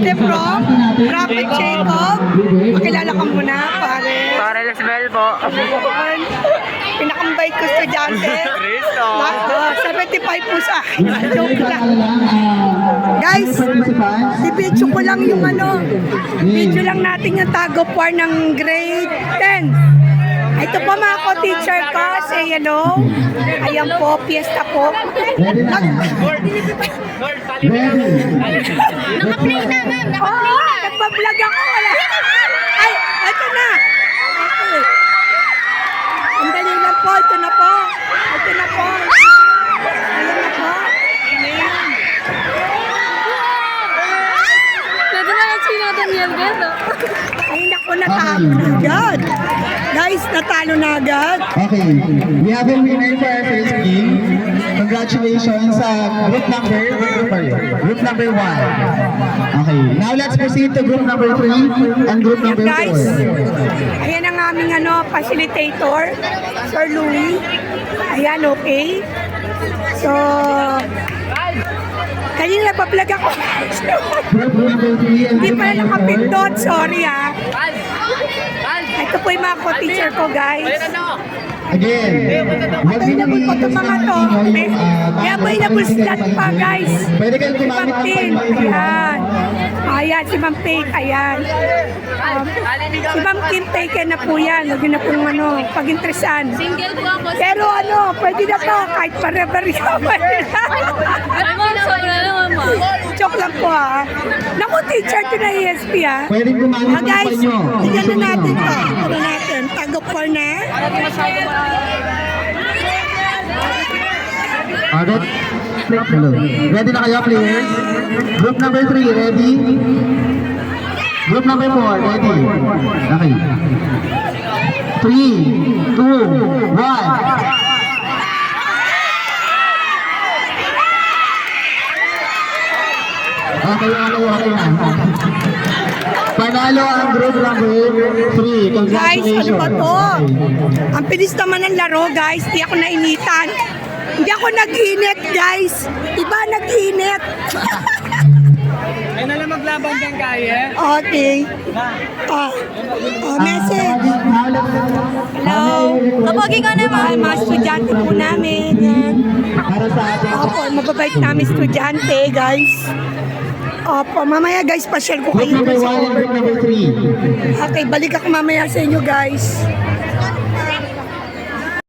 estudyante from Rapid Jacob. Pakilala ka muna, pare. Para Lasbel po. Pinakambay ko estudyante. Cristo. 75 po sa akin. Joke lang. Guys, i-video ko lang yung video lang natin yung tag of war ng grade 10. Ito po mga ko-teacher ko, say hello. Ayan po, fiesta po. Naka-play na, ma'am. Naka-play na. Nagbablog ako. Ay, ito na. Okay. Ang dali lang po. Ito na po. Ito na po. Ayan na po. Pwede na lang sino Daniel Beto. Ay, naku, natalo na agad. Guys, natalo na agad. Okay, we have a winner for our first game. Congratulations sa group number 1. Okay, now let's proceed to group number 3 and group number 4. Guys, ayan ang aming facilitator, Sir Louie. Ayan, okay. So, kanina nagpa-vlog ako. Group number 3 and Hindi group pala number 4. nakapindot, sorry ha. Ito po yung mga co-teacher ko, guys. Again, Available po itong mga to. May available slot pa, guys. Pwede kayong Si tumamit Ma'am ng Pink, 5 minutes. ayan. Ayan, si Ma'am Pink, ayan. Si Ma'am Kim, taken na po yan. Huwag yun na pong pag-interesan. Single po ako. Pero pwede na to, kahit pare-pareho. Ma'am, sorry na naman, ma'am. Joke lang po ha. Naku, teacher to na ESP ha. Pwede tumamit ng Guys, 5 nyo. tignan na natin to. Tignan natin. Tag-of-war na. Okay. Hello. Ready na kayo, players? Group number 3, ready? Group number 4, ready? Okay. 3, 2, 1. Okay na. Panalo ang group number 3. Guys, Congratulations. ano ba to? Ang bilis naman ng laro, guys. Di ako nainitan. Hindi ako nag-init, guys. Iba nag-init. Ay na lang maglaban kang kaya. Okay. Message. Hello. Kapag ka naman. Mga estudyante po namin. Yan. Para sa ating Opo, mababait namin estudyante, guys. Opo, mamaya guys, pasyal ko group kayo number sa 1 and group number 3. Okay, balik ako mamaya sa inyo, guys.